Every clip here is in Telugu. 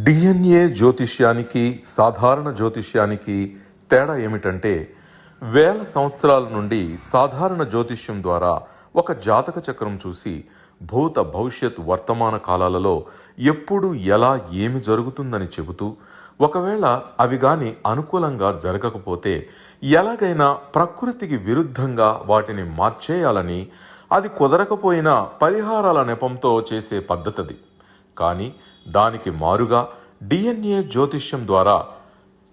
డిఎన్ఏ జ్యోతిష్యానికి సాధారణ జ్యోతిష్యానికి తేడా ఏమిటంటే, వేల సంవత్సరాల నుండి సాధారణ జ్యోతిష్యం ద్వారా ఒక జాతక చక్రం చూసి భూత భవిష్యత్ వర్తమాన కాలాలలో ఎప్పుడు ఎలా ఏమి జరుగుతుందని చెబుతూ, ఒకవేళ అవి గాని అనుకూలంగా జరగకపోతే ఎలాగైనా ప్రకృతికి విరుద్ధంగా వాటిని మార్చేయాలని, అది కుదరకపోయినా పరిహారాల నెపంతో చేసే పద్ధతిది. కానీ దానికి మారుగా డిఎన్ఏ జ్యోతిష్యం ద్వారా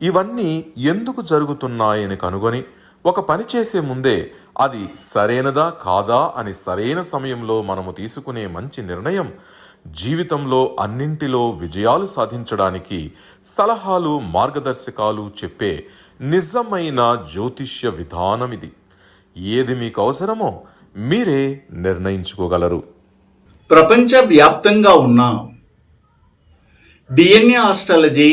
ఇవన్నీ ఎందుకు జరుగుతున్నాయని కనుగొని ఒక పని చేసే ముందే అది సరైనదా కాదా అని సరైన సమయంలో మనము తీసుకునే మంచి నిర్ణయం జీవితంలో అన్నింటిలో విజయాలు సాధించడానికి సలహాలు మార్గదర్శకాలు చెప్పే నిజమైన జ్యోతిష్య విధానం ఇది. ఏది మీకు అవసరమో మీరే నిర్ణయించుకోగలరు. ప్రపంచవ్యాప్తంగా ఉన్న డిఎన్ఏ ఆస్ట్రాలజీ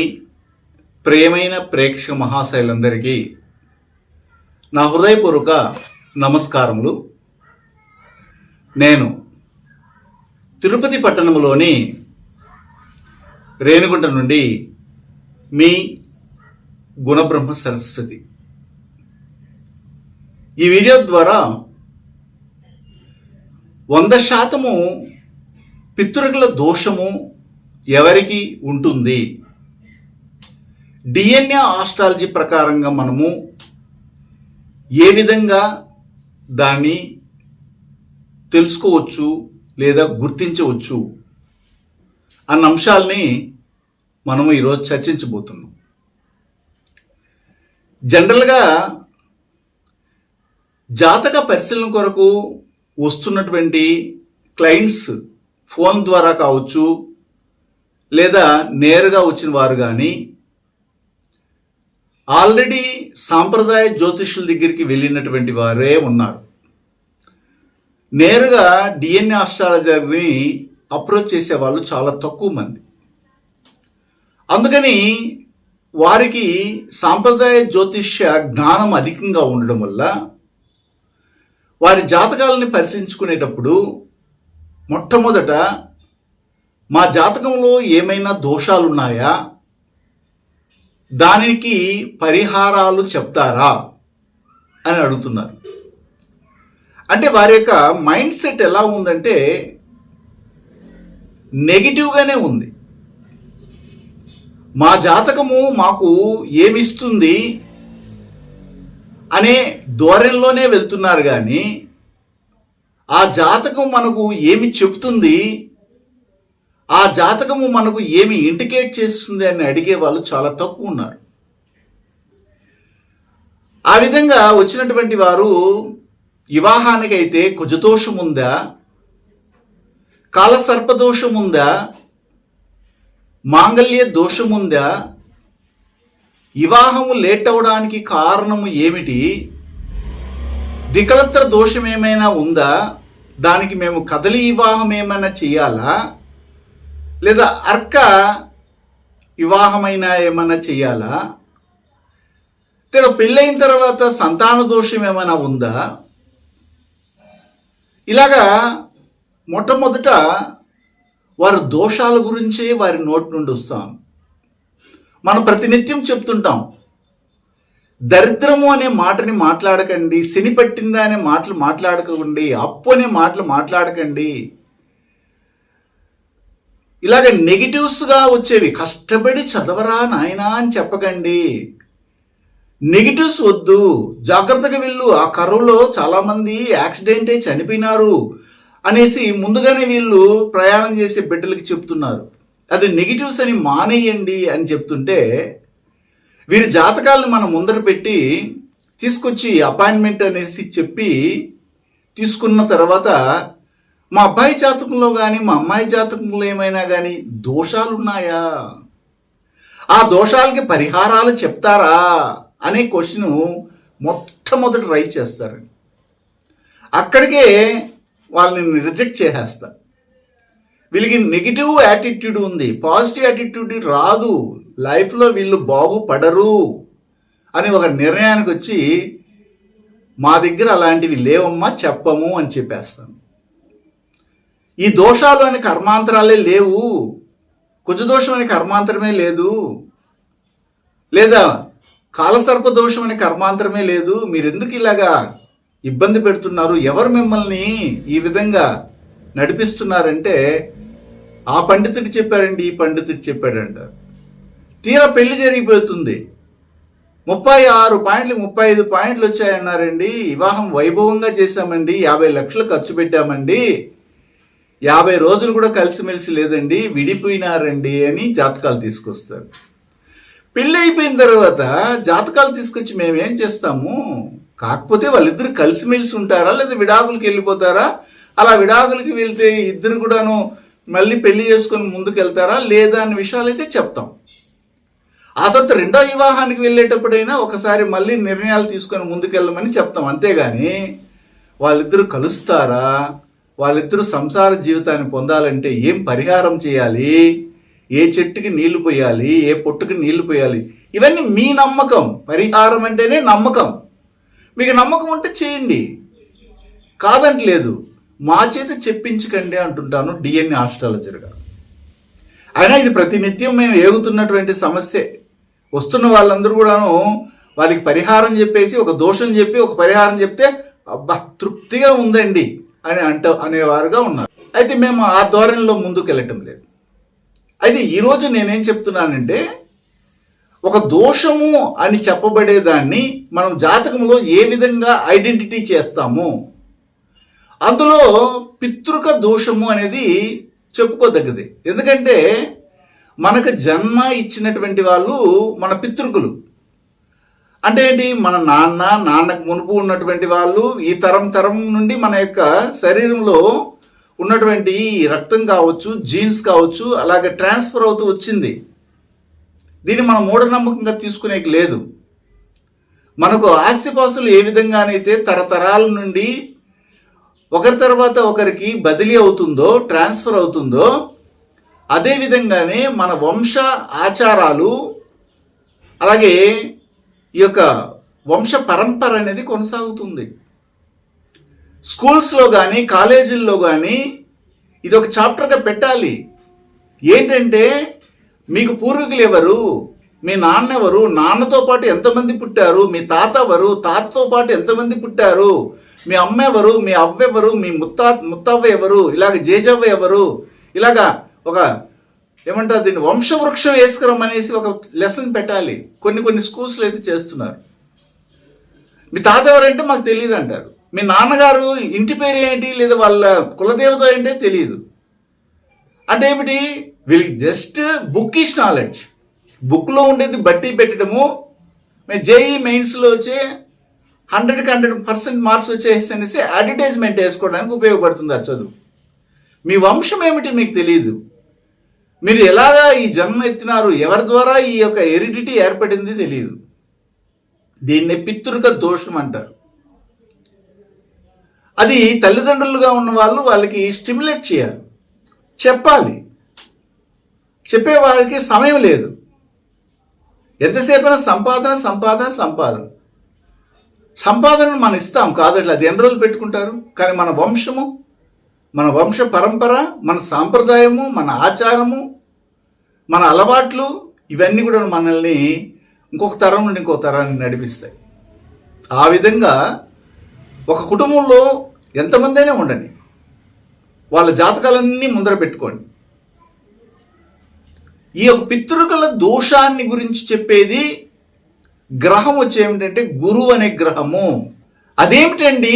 ప్రియమైన ప్రేక్షక మహాశైలందరికీ నా హృదయపూర్వక నమస్కారములు. నేను తిరుపతి పట్టణంలోని రేణిగుంట నుండి మీ గుణబ్రహ్మ సరస్వతి. ఈ వీడియో ద్వారా 100% పితృగ్ల దోషము ఎవరికి ఉంటుంది, డిఎన్ఏ ఆస్ట్రాలజీ ప్రకారంగా మనము ఏ విధంగా దాన్ని తెలుసుకోవచ్చు లేదా గుర్తించవచ్చు అన్న అంశాలని మనము ఈరోజు చర్చించబోతున్నాం. జనరల్గా జాతక పరిశీలన కొరకు వస్తున్నటువంటి క్లయింట్స్ ఫోన్ ద్వారా కావచ్చు లేదా నేరుగా వచ్చిన వారు కానీ ఆల్రెడీ సాంప్రదాయ జ్యోతిష్యుల దగ్గరికి వెళ్ళినటువంటి వారే ఉన్నారు. నేరుగా డిఎన్ఏ ఆస్ట్రాలజీని అప్రోచ్ చేసే వాళ్ళు చాలా తక్కువ మంది. అందుకని వారికి సాంప్రదాయ జ్యోతిష్య జ్ఞానం అధికంగా ఉండడం వల్ల వారి జాతకాలని పరిశీలించుకునేటప్పుడు మొట్టమొదట మా జాతకంలో ఏమైనా దోషాలున్నాయా, దానికి పరిహారాలు చెప్తారా అని అడుగుతున్నారు. అంటే వారి యొక్క మైండ్ సెట్ ఎలా ఉందంటే నెగిటివ్గానే ఉంది. మా జాతకము మాకు ఏమిస్తుంది అనే ధోరణిలోనే వెళ్తున్నారు. కానీ ఆ జాతకం మనకు ఏమి చెప్తుంది, ఆ జాతకము మనకు ఏమి ఇండికేట్ చేస్తుంది అని అడిగే వాళ్ళు చాలా తక్కువ ఉన్నారు. ఆ విధంగా వచ్చినటువంటి వారు వివాహానికైతే కుజదోషం ఉందా, కాలసర్పదోషం ఉందా, మాంగళ్య దోషం ఉందా, వివాహము లేట్ అవడానికి కారణము ఏమిటి, దికలత్ర దోషం ఏమైనా ఉందా, దానికి మేము కదలి వివాహం ఏమైనా చేయాలా, లేదా అర్క వివాహమైనా ఏమైనా చేయాలా, లేదా పెళ్ళైన తర్వాత సంతాన దోషం ఏమైనా ఉందా, ఇలాగా మొట్టమొదట వారి దోషాల గురించే వారి నోటి నుండి వస్తాం. మనం ప్రతినిత్యం చెప్తుంటాం, దరిద్రము అనే మాటని మాట్లాడకండి, శని పట్టిందా అనే మాటలు మాట్లాడకండి, అప్పు అనే మాటలు మాట్లాడకండి. ఇలాగ నెగిటివ్స్గా వచ్చేవి కష్టపడి చదవరా నాయనా అని చెప్పకండి. నెగిటివ్స్ వద్దు, జాగ్రత్తగా వెళ్ళు, ఆ కరువులో చాలామంది యాక్సిడెంట్ అయి చనిపోయినారు అనేసి ముందుగానే వీళ్ళు ప్రయాణం చేసే బిడ్డలకి చెప్తున్నారు. అది నెగిటివ్స్ అని మానేయండి అని చెప్తుంటే వీరి జాతకాలను మనం ముందర పెట్టి తీసుకొచ్చి అపాయింట్మెంట్ అనేసి చెప్పి తీసుకున్న తర్వాత మా అబ్బాయి జాతకంలో కానీ మా అమ్మాయి జాతకంలో ఏమైనా కానీ దోషాలు ఉన్నాయా, ఆ దోషాలకి పరిహారాలు చెప్తారా అనే క్వశ్చన్ మొట్టమొదటి రైజ్ చేస్తారండి. అక్కడికే వాళ్ళని రిజెక్ట్ చేసేస్తారు. వీళ్ళకి నెగిటివ్ యాటిట్యూడ్ ఉంది, పాజిటివ్ యాటిట్యూడ్ రాదు, లైఫ్లో వీళ్ళు బాగుపడరు అని ఒక నిర్ణయానికి వచ్చి మా దగ్గర అలాంటివి లేవమ్మా చెప్పము అని చెప్పేస్తాను. ఈ దోషాలు అని కర్మాంతరాలే లేవు, కుజదోషం అనే కర్మాంతరమే లేదు, లేదా కాలసర్ప దోషం అనే కర్మాంతరమే లేదు, మీరెందుకు ఇలాగా ఇబ్బంది పెడుతున్నారు, ఎవరు మిమ్మల్ని ఈ విధంగా నడిపిస్తున్నారంటే ఆ పండితుడు చెప్పారండి, ఈ పండితుడు చెప్పాడంట. తీరా పెళ్లి జరిగిపోతుంది, 36 పాయింట్లు 35 పాయింట్లు వచ్చాయన్నారండి, వివాహం వైభవంగా చేశామండి, 50 లక్షలు ఖర్చు పెట్టామండి, 50 రోజులు కూడా కలిసిమెలిసి లేదండి, విడిపోయినారండి అని జాతకాలు తీసుకొస్తారు. పెళ్ళి అయిపోయిన తర్వాత జాతకాలు తీసుకొచ్చి మేమేం చేస్తాము, కాకపోతే వాళ్ళిద్దరు కలిసిమెలిసి ఉంటారా లేదా విడాకులకి వెళ్ళిపోతారా, అలా విడాకులకి వెళ్తే ఇద్దరు కూడాను మళ్ళీ పెళ్లి చేసుకొని ముందుకు వెళ్తారా లేదా అనే విషయాలు అయితే చెప్తాం. ఆ తర్వాత రెండో వివాహానికి వెళ్ళేటప్పుడైనా ఒకసారి మళ్ళీ నిర్ణయాలు తీసుకొని ముందుకెళ్ళమని చెప్తాం. అంతేగాని వాళ్ళిద్దరూ కలుస్తారా, వాళ్ళిద్దరూ సంసార జీవితాన్ని పొందాలంటే ఏం పరిహారం చేయాలి, ఏ చెట్టుకి నీళ్లు పోయాలి, ఏ పొట్టుకి నీళ్లు పోయాలి, ఇవన్నీ మీ నమ్మకం. పరిహారం అంటేనే నమ్మకం. మీకు నమ్మకం ఉంటే చేయండి, కాదంటలేదు. మా చేత చెప్పించకండి అంటుంటాను డిఎన్ఏ ఆస్ట్రాలజర్గా. అయినా ఇది ప్రతినిత్యం మేము ఏగుతున్నటువంటి సమస్యే. వస్తున్న వాళ్ళందరూ కూడాను వాళ్ళకి పరిహారం చెప్పేసి ఒక దోషం చెప్పి ఒక పరిహారం చెప్తే అబ్బా తృప్తిగా ఉందండి అని అనేవారుగా ఉన్నారు. అయితే మేము ఆ ధోరణిలో ముందుకు వెళ్ళటం లేదు. అయితే ఈరోజు నేనేం చెప్తున్నానంటే, ఒక దోషము అని చెప్పబడేదాన్ని మనం జాతకంలో ఏ విధంగా ఐడెంటిటీ చేస్తాము, అందులో పితృక దోషము అనేది చెప్పుకోదగ్గది. ఎందుకంటే మనకు జన్మ ఇచ్చినటువంటి వాళ్ళు మన పితృకులు. అంటే ఏంటి, మన నాన్నకు మునుపు ఉన్నటువంటి వాళ్ళు, ఈ తరం నుండి మన యొక్క శరీరంలో ఉన్నటువంటి రక్తం కావచ్చు, జీన్స్ కావచ్చు, అలాగే ట్రాన్స్ఫర్ అవుతూ వచ్చింది. దీన్ని మనం మూఢనమ్మకంగా తీసుకునేకి లేదు. మనకు ఆస్తిపాస్తులు ఏ విధంగానైతే తరతరాల నుండి ఒకరి తర్వాత ఒకరికి బదిలీ అవుతుందో, ట్రాన్స్ఫర్ అవుతుందో, అదే విధంగానే మన వంశ ఆచారాలు, అలాగే ఈ యొక్క వంశ పరంపర అనేది కొనసాగుతుంది. స్కూల్స్లో కానీ కాలేజీల్లో కానీ ఇది ఒక చాప్టర్గా పెట్టాలి. ఏంటంటే మీకు పూర్వీకులు ఎవరు, మీ నాన్న ఎవరు, నాన్నతో పాటు ఎంతమంది పుట్టారు, మీ తాత ఎవరు, తాతతో పాటు ఎంతమంది పుట్టారు, మీ అమ్మ ఎవరు, మీ అవ్వ ఎవరు, మీ ముత్తవ్వ ఎవరు, ఇలాగ జేజవ్వ ఎవరు, ఇలాగా ఒక ఏమంటారు దీన్ని వంశవృక్షం వేసుకురమ్మనేసి ఒక లెసన్ పెట్టాలి. కొన్ని స్కూల్స్లో అయితే చేస్తున్నారు. మీ తాత ఎవరంటే మాకు తెలియదు అంటారు. మీ నాన్నగారు ఇంటి పేరు ఏంటి లేదా వాళ్ళ కులదేవత ఏంటో తెలియదు. అంటే ఏమిటి, వీళ్ళకి జస్ట్ బుక్కిష్ నాలెడ్జ్, బుక్లో ఉండేది బట్టి పెట్టడము. మేము జేఈ మెయిన్స్లో వచ్చే 100కి 100% మార్క్స్ వచ్చేసి అనేసి అడ్వర్టైజ్మెంట్ వేసుకోవడానికి ఉపయోగపడుతుంది ఆ చదువు. మీ వంశం ఏమిటి మీకు తెలియదు, మీరు ఎలాగా ఈ జన్మ ఎత్తినారు, ఎవరి ద్వారా ఈ యొక్క హెరిడిటీ ఏర్పడింది తెలియదు. దీన్ని పితృక దోషం అంటారు. అది తల్లిదండ్రులుగా ఉన్న వాళ్ళు వాళ్ళకి స్టిమ్యులేట్ చేయాలి, చెప్పాలి. చెప్పేవారికి సమయం లేదు. ఎంతసేపైనా సంపాదన సంపాదన సంపాదన సంపాదనను మనం ఇస్తాం కాదట్లా, అది ఎన్ని రోజులు పెట్టుకుంటారు. కానీ మన వంశము, మన వంశ పరంపర, మన సాంప్రదాయము, మన ఆచారము, మన అలవాట్లు, ఇవన్నీ కూడా మనల్ని ఇంకొక తరం నుండి ఇంకొక తరాన్ని నడిపిస్తాయి. ఆ విధంగా ఒక కుటుంబంలో ఎంతమంది అయినా ఉండని, వాళ్ళ జాతకాలన్నీ ముందర పెట్టుకోండి. ఈ యొక్క పితృకల దోషాన్ని గురించి చెప్పేది గ్రహం వచ్చి ఏమిటంటే గురువు అనే గ్రహము. అదేమిటండి,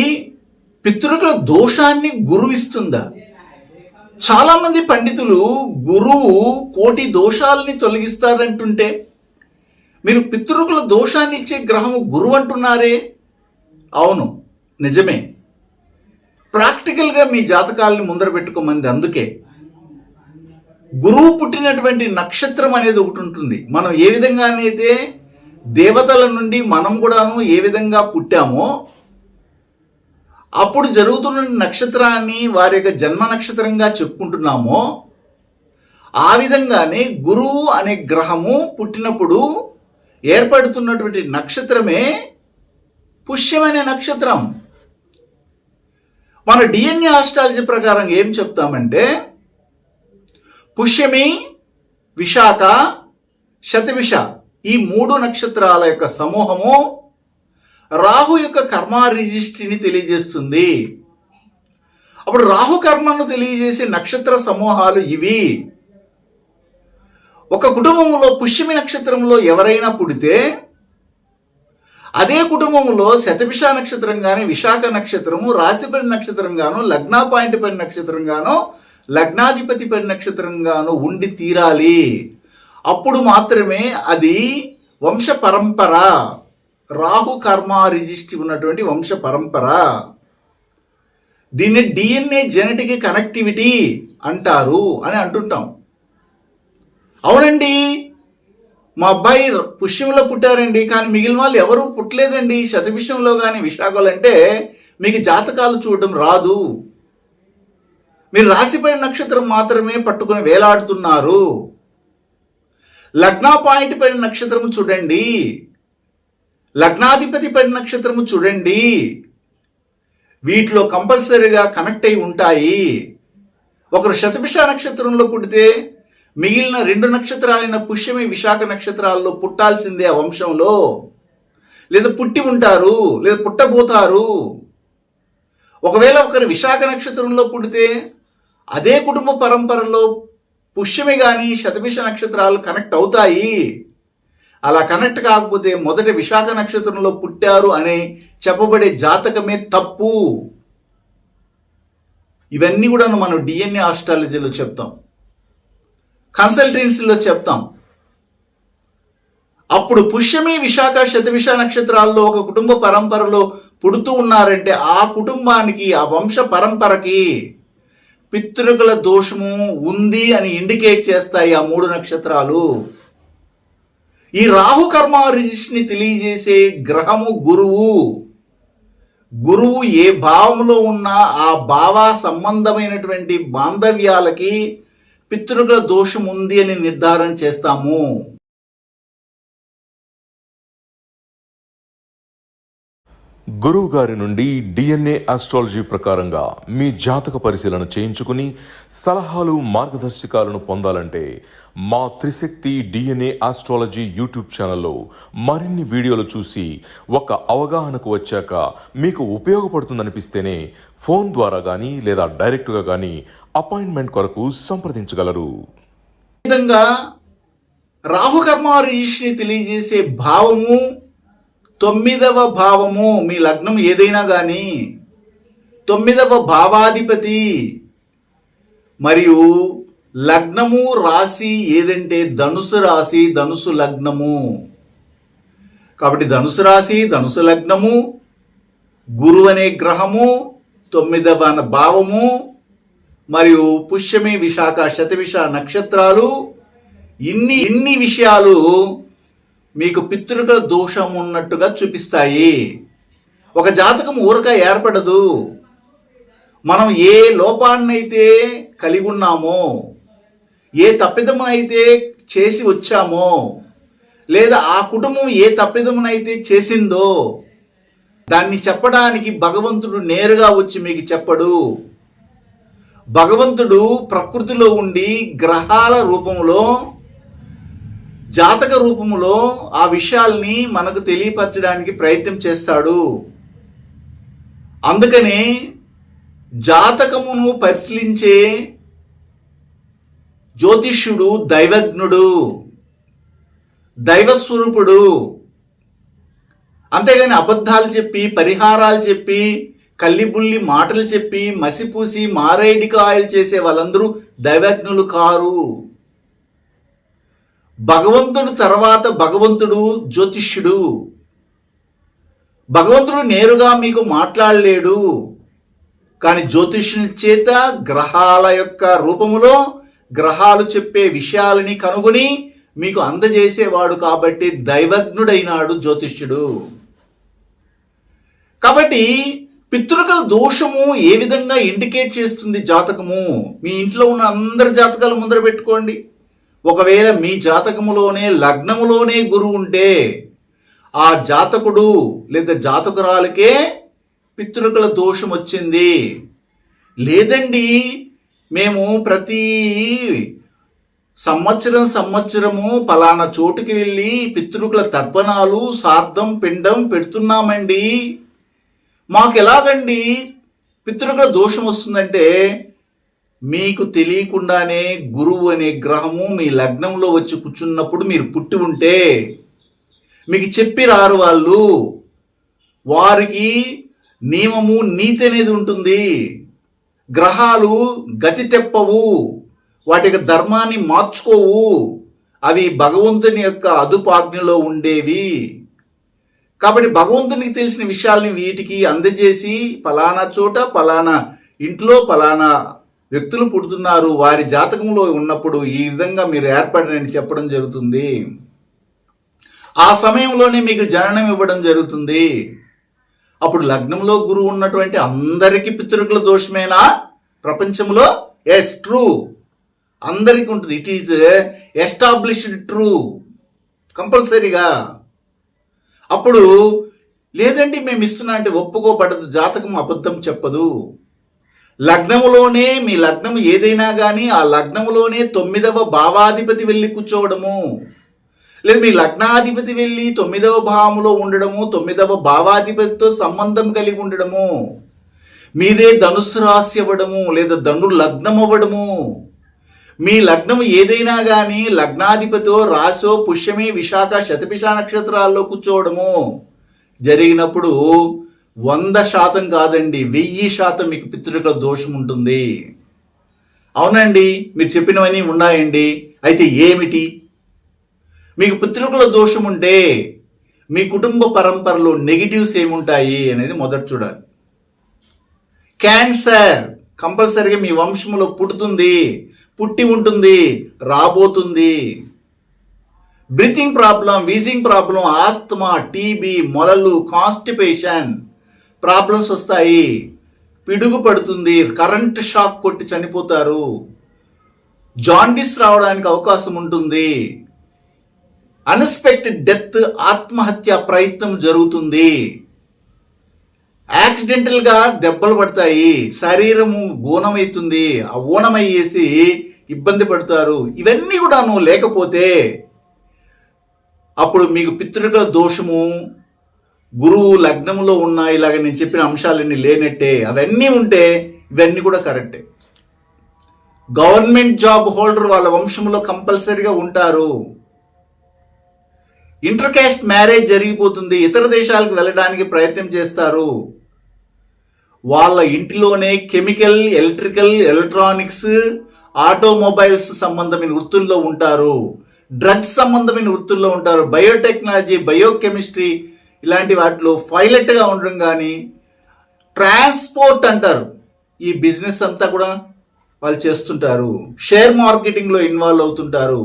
పితృకల దోషాన్ని గురువు ఇస్తుందా? చాలా మంది పండితులు గురువు కోటి దోషాలని తొలగిస్తారంటుంటే మీరు పితృకుల దోషాన్ని ఇచ్చే గ్రహము గురువు అంటున్నారే. అవును, నిజమే. ప్రాక్టికల్గా మీ జాతకాలని ముందర పెట్టుకోమంది. అందుకే గురువు పుట్టినటువంటి నక్షత్రం అనేది ఒకటి ఉంటుంది. మనం ఏ విధంగానైతే దేవతల నుండి మనం కూడాను ఏ విధంగా పుట్టామో, అప్పుడు జరుగుతున్న నక్షత్రాన్ని వారి యొక్క జన్మ నక్షత్రంగా చెప్పుకుంటున్నామో, ఆ విధంగానే గురువు అనే గ్రహము పుట్టినప్పుడు ఏర్పడుతున్నటువంటి నక్షత్రమే పుష్యం అనే నక్షత్రం. మన డిఎన్ఏ ఆస్ట్రాలజీ ప్రకారం ఏం చెప్తామంటే, పుష్యమి విశాఖ, శతభిష ఈ 3 నక్షత్రాల యొక్క సమూహము రాహు యొక్క కర్మ రిజిస్ట్రీని తెలియజేస్తుంది. అప్పుడు రాహు కర్మను తెలియజేసే నక్షత్ర సమూహాలు ఇవి. ఒక కుటుంబంలో పుష్యమి నక్షత్రంలో ఎవరైనా పుడితే అదే కుటుంబంలో శతభిష నక్షత్రం కానీ, విశాఖ నక్షత్రము, రాశిపడి నక్షత్రం గాను, లగ్నా పాయింట్ పడి నక్షత్రం గాను, లగ్నాధిపతి పడి నక్షత్రం గాను ఉండి తీరాలి. అప్పుడు మాత్రమే అది వంశ పరంపర, రాహు కర్మ రిజిస్ట్రీ ఉన్నటువంటి వంశ పరంపర. దీన్ని డిఎన్ఏ జెనెటిక్ కనెక్టివిటీ అంటారు అని అంటుంటాం. అవునండి, మా అబ్బాయి పుష్యంలో పుట్టారండి, కానీ మిగిలిన వాళ్ళు ఎవరు పుట్టలేదండి శతభిషంలో కానీ విశాఖలో అంటే మీకు జాతకాలు చూడడం రాదు. మీరు రాశిపడి నక్షత్రం మాత్రమే పట్టుకుని వేలాడుతున్నారు. లగ్నా పాయింట్ పడిన నక్షత్రము చూడండి, లగ్నాధిపతి పడిన నక్షత్రము చూడండి, వీటిలో కంపల్సరీగా కనెక్ట్ అయి ఉంటాయి. ఒకరు శతభిష నక్షత్రంలో పుడితే మిగిలిన 2 నక్షత్రాలైన పుష్యమి, విశాఖ నక్షత్రాల్లో పుట్టాల్సిందే ఆ వంశంలో, లేదా పుట్టి ఉంటారు, లేదా పుట్టబోతారు. ఒకవేళ ఒకరు విశాఖ నక్షత్రంలో పుడితే అదే కుటుంబ పరంపరలో పుష్యమి కానీ శతభిష నక్షత్రాలు కనెక్ట్ అవుతాయి. అలా కనెక్ట్ కాకపోతే మొదట విశాఖ నక్షత్రంలో పుట్టారు అని చెప్పబడే జాతకమే తప్పు. ఇవన్నీ కూడా మనం డిఎన్ఏ ఆస్ట్రాలజీలో చెప్తాం, కన్సల్టెన్సీలో చెప్తాం. అప్పుడు పుష్యమి, విశాఖ, శతభిష నక్షత్రాల్లో ఒక కుటుంబ పరంపరలో పుడుతూ ఉన్నారంటే ఆ కుటుంబానికి, ఆ వంశ పరంపరకి పితృకుల దోషము ఉంది అని ఇండికేట్ చేస్తాయి ఆ 3 నక్షత్రాలు. ఈ రాహు కర్మ రిజిస్ట్రీని తెలియజేసే గ్రహము గురువు. గురువు ఏ భావంలో ఉన్నా ఆ భావ సంబంధమైనటువంటి బాంధవ్యాలకి పితృకుల దోషం ఉంది అని నిర్ధారణ చేస్తాము. గురువు గారి నుండి డిఎన్ఏ ఆస్ట్రాలజీ ప్రకారంగా మీ జాతక పరిశీలన చేయించుకుని సలహాలు, మార్గదర్శకాలను పొందాలంటే మా త్రిశక్తి డిఎన్ఏ ఆస్ట్రాలజీ యూట్యూబ్ ఛానల్లో మరిన్ని వీడియోలు చూసి ఒక అవగాహనకు వచ్చాక మీకు ఉపయోగపడుతుందనిపిస్తేనే ఫోన్ ద్వారా కానీ లేదా డైరెక్ట్గా కానీ అపాయింట్మెంట్ కొరకు సంప్రదించగలరు. ఈ విధంగా రాహుకర్మ రిజిస్ట్రీ తెలియజేసే భావము 9వ భావము. మీ లగ్నం ఏదైనా కానీ 9వ భావాధిపతి మరియు లగ్నము రాశి ఏదంటే ధనుసు రాశి, ధనుసు లగ్నము. కాబట్టి ధనుసు రాశి, ధనుసు లగ్నము, గురువు అనే గ్రహము, 9వ భావము మరియు పుష్యమి, విశాఖ, శతభిష నక్షత్రాలు, ఇన్ని విషయాలు మీకు పితృకుల దోషం ఉన్నట్టుగా చూపిస్తాయి. ఒక జాతకం ఊరక ఏర్పడదు. మనం ఏ లోపాన్నైతే కలిగి ఉన్నామో, ఏ తప్పిదమునైతే చేసి వచ్చామో, లేదా ఆ కుటుంబం ఏ తప్పిదమునైతే చేసిందో దాన్ని చెప్పడానికి భగవంతుడు నేరుగా వచ్చి మీకు చెప్పడు. భగవంతుడు ప్రకృతిలో ఉండి గ్రహాల రూపంలో, జాతక రూపంలో ఆ విషయాల్ని మనకు తెలియపరచడానికి ప్రయత్నం చేస్తాడు. అందుకనే జాతకమును పరిశీలించే జ్యోతిష్యుడు దైవజ్ఞుడు, దైవస్వరూపుడు. అంతేగాని అబద్ధాలు చెప్పి, పరిహారాలు చెప్పి, కల్లిబుల్లి మాటలు చెప్పి, మసిపూసి మారేడికాయలు చేసే వాళ్ళందరూ దైవజ్ఞులు కారు. భగవంతుడు తర్వాత భగవంతుడు జ్యోతిష్యుడు. భగవంతుడు నేరుగా మీకు మాట్లాడలేడు, కానీ జ్యోతిష్యుని చేత గ్రహాల యొక్క రూపములో గ్రహాలు చెప్పే విషయాలని కనుగొని మీకు అందజేసేవాడు. కాబట్టి దైవజ్ఞుడైనాడు జ్యోతిష్యుడు. కాబట్టి పితృకుల దోషము ఏ విధంగా ఇండికేట్ చేస్తుంది జాతకము? మీ ఇంట్లో ఉన్న అందరి జాతకాలు ముందర పెట్టుకోండి. ఒకవేళ మీ జాతకములోనే లగ్నములోనే గురువు ఉంటే ఆ జాతకుడు లేదా జాతకురాలకే పితృకుల దోషం వచ్చింది. లేదండి, మేము ప్రతి సంవత్సరము పలానా చోటుకి వెళ్ళి పితృకుల తర్పణాలు సార్థం పిండం పెడుతున్నామండి, మాకు ఎలాగండి పితృకుల దోషం వస్తుందంటే, మీకు తెలియకుండానే గురువు అనే గ్రహము మీ లగ్నంలో వచ్చి కూర్చున్నప్పుడు మీరు పుట్టి ఉంటే మీకు చెప్పి రారు వాళ్ళు. వారికి నియమము నీతి అనేది ఉంటుంది. గ్రహాలు గతి తెప్పవు, వాటి యొక్క ధర్మాన్ని మార్చుకోవు. అవి భగవంతుని యొక్క అదుపాజ్ఞలో ఉండేవి. కాబట్టి భగవంతునికి తెలిసిన విషయాల్ని వీటికి అందజేసి పలానా చోట పలానా ఇంట్లో పలానా వ్యక్తులు పుడుతున్నారు, వారి జాతకంలో ఉన్నప్పుడు ఈ విధంగా మీరు ఏర్పడనని చెప్పడం జరుగుతుంది. ఆ సమయంలోనే మీకు జననం ఇవ్వడం జరుగుతుంది. అప్పుడు లగ్నంలో గురువు ఉన్నటువంటి అందరికీ పితృకుల దోషమేనా ప్రపంచంలో? ఎస్, ట్రూ, అందరికీ ఉంటుంది. ఇట్ ఈజ్ ఎస్టాబ్లిష్డ్ ట్రూ, కంపల్సరీగా. అప్పుడు లేదండి మేము ఇస్తున్నా అంటే ఒప్పుకోబడదు, జాతకం అబద్ధం చెప్పదు. లగ్నములోనే మీ లగ్నం ఏదైనా కానీ ఆ లగ్నములోనే 9వ భావాధిపతి వెళ్ళి కూర్చోవడము, లేదు మీ లగ్నాధిపతి వెళ్ళి 9వ భావములో ఉండడము, 9వ భావాధిపతితో సంబంధం కలిగి ఉండడము, మీదే ధనుస్సు రాశి అవ్వడము లేదా ధను లగ్నం అవ్వడము, మీ లగ్నం ఏదైనా కానీ లగ్నాధిపతో రాశో పుష్యమి విశాఖ శతభిష నక్షత్రాల్లో కూర్చోవడము జరిగినప్పుడు 100% కాదండి, 1000% మీకు పితృకుల దోషం ఉంటుంది. అవునండి, మీరు చెప్పినవన్నీ ఉన్నాయండి, అయితే ఏమిటి? మీకు పితృకుల దోషం ఉంటే మీ కుటుంబ పరంపరలో నెగిటివ్స్ ఏముంటాయి అనేది మొదట చూడాలి. క్యాన్సర్ కంపల్సరీగా మీ వంశంలో పుడుతుంది, పుట్టి ఉంటుంది, రాబోతుంది. Breathing problem, wheezing problem, asthma, TB, మొలలు, కాన్స్టిపేషన్ ప్రాబ్లమ్స్ వస్తాయి. పిడుగు పడుతుంది, కరెంట్ షాక్ కొట్టి చనిపోతారు, జాండిస్ రావడానికి అవకాశం ఉంటుంది, అన్ఎక్స్పెక్టెడ్ డెత్, ఆత్మహత్య ప్రయత్నం జరుగుతుంది, యాక్సిడెంటల్గా దెబ్బలు పడతాయి, శరీరము ఊనమవుతుంది, ఆ ఊనమయ్యేసి ఇబ్బంది పడతారు. ఇవన్నీ కూడా నువ్వు లేకపోతే అప్పుడు మీకు పితృకుల దోషము గురువు లగ్నములో ఉన్న ఇలాగ నేను చెప్పిన అంశాలన్నీ లేనట్టే. అవన్నీ ఉంటే ఇవన్నీ కూడా కరెక్టే. గవర్నమెంట్ జాబ్ హోల్డర్ వాళ్ళ వంశంలో కంపల్సరీగా ఉంటారు. ఇంటర్ కాస్ట్ మ్యారేజ్ జరిగిపోతుంది, ఇతర దేశాలకు వెళ్ళడానికి ప్రయత్నం చేస్తారు. వాళ్ళ ఇంటిలోనే కెమికల్, ఎలక్ట్రికల్, ఎలక్ట్రానిక్స్, ఆటోమొబైల్స్ సంబంధమైన వృత్తుల్లో ఉంటారు, డ్రగ్స్ సంబంధమైన వృత్తుల్లో ఉంటారు, బయోటెక్నాలజీ, బయోకెమిస్ట్రీ ఇలాంటి వాటిలో పైలట్గా ఉండడం కానీ, ట్రాన్స్పోర్ట్ అంటారు, ఈ బిజినెస్ అంతా కూడా వాళ్ళు చేస్తుంటారు. షేర్ మార్కెటింగ్లో ఇన్వాల్వ్ అవుతుంటారు.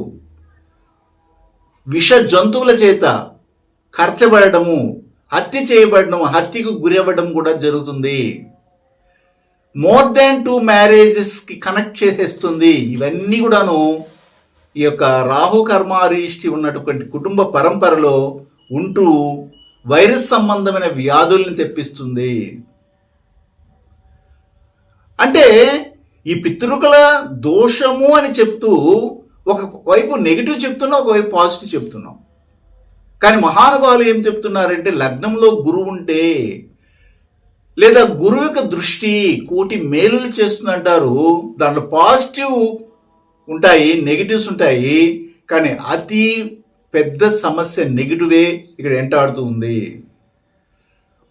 విష జంతువుల చేత ఖర్చబడము, హత్య చేయబడడం, హత్యకు గురి అవ్వడం కూడా జరుగుతుంది. మోర్ దాన్ 2 మ్యారేజెస్కి కనెక్ట్ చేసేస్తుంది. ఇవన్నీ కూడాను ఈ యొక్క రాహు కర్మారిష్టి ఉన్నటువంటి కుటుంబ పరంపరలో ఉంటూ వైరస్ సంబంధమైన వ్యాధుల్ని తెప్పిస్తుంది. అంటే ఈ పితృకుల దోషము అని చెప్తూ ఒకవైపు నెగిటివ్ చెప్తున్నాం, ఒకవైపు పాజిటివ్ చెప్తున్నాం. కానీ మహానుభావులు ఏం చెప్తున్నారంటే లగ్నంలో గురువు ఉంటే లేదా గురువు యొక్క దృష్టి కోటి మేలులు చేస్తుందంటారు. దాంట్లో పాజిటివ్ ఉంటాయి, నెగిటివ్స్ ఉంటాయి. కానీ అతి పెద్ద సమస్య నెగిటివే ఇక్కడ వెంటాడుతూ ఉంది.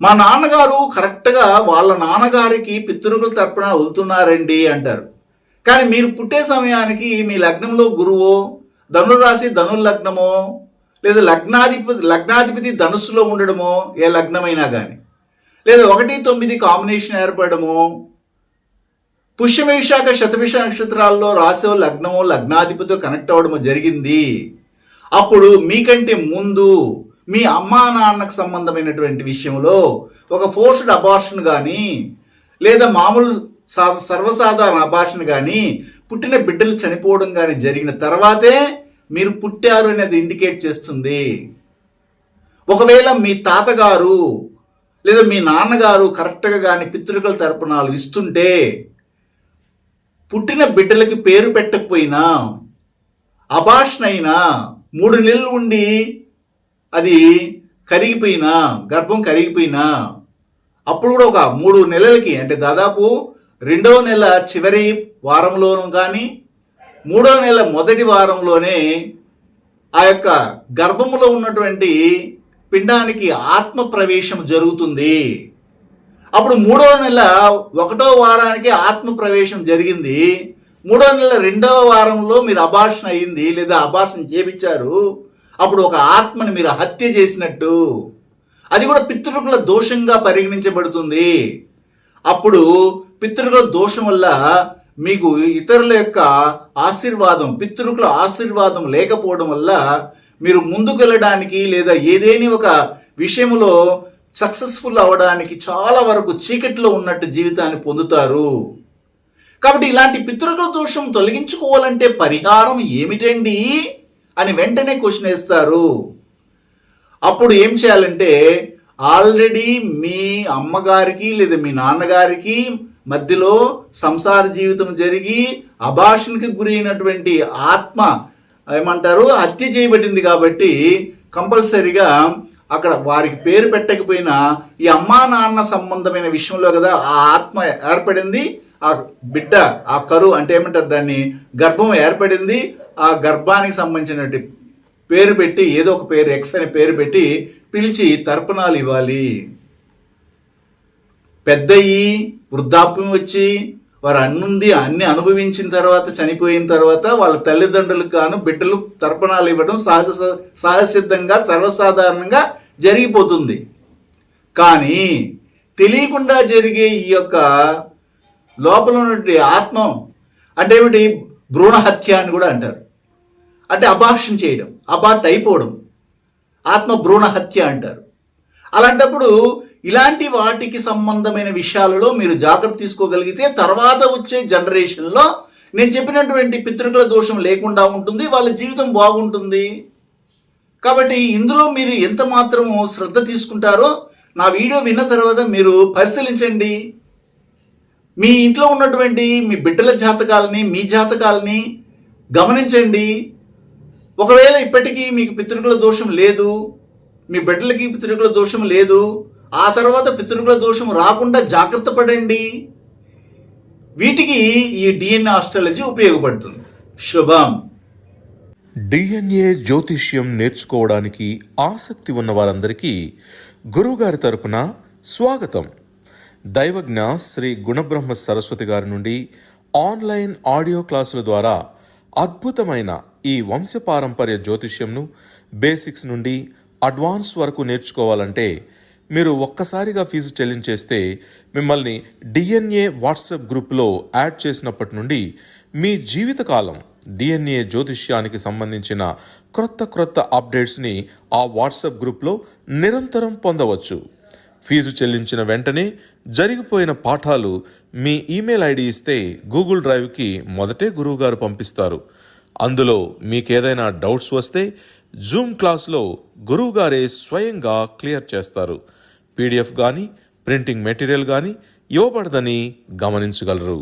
మా నాన్నగారు కరెక్ట్గా వాళ్ళ నాన్నగారికి పితృకుల తరపున వెళ్తున్నారండి అంటారు. కానీ మీరు పుట్టే సమయానికి మీ లగ్నంలో గురువో, ధనురాశి ధనుర్ లగ్నమో, లేదా లగ్నాధిపతి ధనుస్సులో ఉండడమో, ఏ లగ్నమైనా కానీ, లేదా 1-9 కాంబినేషన్ ఏర్పడము, పుష్యమి విశాఖ శతభిష నక్షత్రాల్లో రాశో లగ్నమో లగ్నాధిపతితో కనెక్ట్ అవ్వడమో జరిగింది. అప్పుడు మీకంటే ముందు మీ అమ్మా నాన్నకు సంబంధమైనటువంటి విషయంలో ఒక ఫోర్స్డ్ అబార్షన్ కానీ లేదా మామూలు సర్వసాధారణ అబార్షన్ కానీ పుట్టిన బిడ్డలు చనిపోవడం కానీ జరిగిన తర్వాతే మీరు పుట్టారు అనేది ఇండికేట్ చేస్తుంది. ఒకవేళ మీ తాతగారు లేదా మీ నాన్నగారు కరెక్ట్గా కానీ పితృకుల తర్పణాలు ఇస్తుంటే పుట్టిన బిడ్డలకి పేరు పెట్టకపోయినా అబార్షన్ అయినా 3 నెలలు ఉండి అది కరిగిపోయినా, గర్భం కరిగిపోయినా, అప్పుడు కూడా ఒక 3 నెలలకి, అంటే దాదాపు 2వ నెల చివరి వారంలోనూ కానీ 3వ నెల మొదటి వారంలోనే ఆ యొక్క గర్భములో ఉన్నటువంటి పిండానికి ఆత్మ ప్రవేశం జరుగుతుంది. అప్పుడు 3వ నెల 1వ వారానికి ఆత్మ ప్రవేశం జరిగింది. 3వ నెల 2వ వారంలో మీరు అబార్షన్ అయింది లేదా అబార్షన్ చేపించారు. అప్పుడు ఒక ఆత్మని మీరు హత్య చేసినట్టు, అది కూడా పితృకుల దోషంగా పరిగణించబడుతుంది. అప్పుడు పితృకుల దోషం వల్ల మీకు ఇతరుల యొక్క ఆశీర్వాదం, పితృకుల ఆశీర్వాదం లేకపోవడం వల్ల మీరు ముందుకు వెళ్ళడానికి లేదా ఏదేని ఒక విషయంలో సక్సెస్ఫుల్ అవ్వడానికి చాలా వరకు చీకటిలో ఉన్నట్టు జీవితాన్ని పొందుతారు. కాబట్టి ఇలాంటి పితృకుల దోషం తొలగించుకోవాలంటే పరిహారం ఏమిటండి అని వెంటనే క్వశ్చన్ వేస్తారు. అప్పుడు ఏం చేయాలంటే, ఆల్రెడీ మీ అమ్మగారికి లేదా మీ నాన్నగారికి మధ్యలో సంసార జీవితం జరిగి అబార్షన్కి గురైనటువంటి ఆత్మ ఏమంటారు హత్య చేయబడింది. కాబట్టి కంపల్సరీగా అక్కడ వారికి పేరు పెట్టకపోయినా ఈ అమ్మా నాన్న సంబంధమైన విషయంలో కదా ఆ ఆత్మ ఏర్పడింది, ఆ బిడ్డ, ఆ కరు అంటే ఏమంటారు దాన్ని, గర్భం ఏర్పడింది. ఆ గర్భానికి సంబంధించినటువంటి పేరు పెట్టి, ఏదో ఒక పేరు ఎక్స్ అనే పేరు పెట్టి పిలిచి తర్పణాలు ఇవ్వాలి. పెద్దయి వృద్ధాప్యం వచ్చి వారు అన్ని అనుభవించిన తర్వాత, చనిపోయిన తర్వాత వాళ్ళ తల్లిదండ్రులకు గాను బిడ్డలు తర్పణాలు ఇవ్వడం సహజసిద్ధంగా సర్వసాధారణంగా జరిగిపోతుంది. కానీ తెలియకుండా జరిగే ఈ యొక్క లోపల ఉన్నటువంటి ఆత్మ అంటే ఏమిటి, భ్రూణ హత్య అని కూడా అంటారు. అంటే అబార్షన్ చేయడం, అబార్ట్ అయిపోవడం, ఆత్మ భ్రూణ హత్య అంటారు. అలాంటప్పుడు ఇలాంటి వాటికి సంబంధమైన విషయాలలో మీరు జాగ్రత్త తీసుకోగలిగితే తర్వాత వచ్చే జనరేషన్లో నేను చెప్పినటువంటి పితృకుల దోషం లేకుండా ఉంటుంది, వాళ్ళ జీవితం బాగుంటుంది. కాబట్టి ఇందులో మీరు ఎంత మాత్రము శ్రద్ధ తీసుకుంటారో నా వీడియో విన్న తర్వాత మీరు పరిశీలించండి. మీ ఇంట్లో ఉన్నటువంటి మీ బిడ్డల జాతకాలని, మీ జాతకాలని గమనించండి. ఒకవేళ ఇప్పటికీ మీకు పితృకుల దోషం లేదు, మీ బిడ్డలకి పితృకుల దోషం లేదు, ఆ తర్వాత పితృకుల దోషం రాకుండా జాగ్రత్త పడండి. వీటికి ఈ డిఎన్ఏ ఆస్ట్రాలజీ ఉపయోగపడుతుంది. శుభం. డిఎన్ఏ జ్యోతిష్యం నేర్చుకోవడానికి ఆసక్తి ఉన్న వారందరికీ గురువుగారి తరపున స్వాగతం. దైవజ్ఞ శ్రీ గుణబ్రహ్మ సరస్వతి గారి నుండి ఆన్లైన్ ఆడియో క్లాసుల ద్వారా అద్భుతమైన ఈ వంశపారంపర్య జ్యోతిష్యంను బేసిక్స్ నుండి అడ్వాన్స్ వరకు నేర్చుకోవాలంటే మీరు ఒక్కసారిగా ఫీజు చెల్లించేస్తే మిమ్మల్ని డిఎన్ఏ వాట్సాప్ గ్రూప్లో యాడ్ చేసినప్పటి నుండి మీ జీవితకాలం డిఎన్ఏ జ్యోతిష్యానికి సంబంధించిన క్రొత్త అప్డేట్స్ని ఆ వాట్సాప్ గ్రూప్లో నిరంతరం పొందవచ్చు. ఫీజు చెల్లించిన వెంటనే జరిగిపోయిన పాఠాలు మీ ఈమెయిల్ ఐడి ఇస్తే గూగుల్ డ్రైవ్కి మొదటే గురువుగారు పంపిస్తారు. అందులో మీకేదైనా డౌట్స్ వస్తే జూమ్ క్లాస్లో గురువుగారే స్వయంగా క్లియర్ చేస్తారు. పీడిఎఫ్ కానీ ప్రింటింగ్ మెటీరియల్ కానీ ఇవ్వబడదని గమనించగలరు.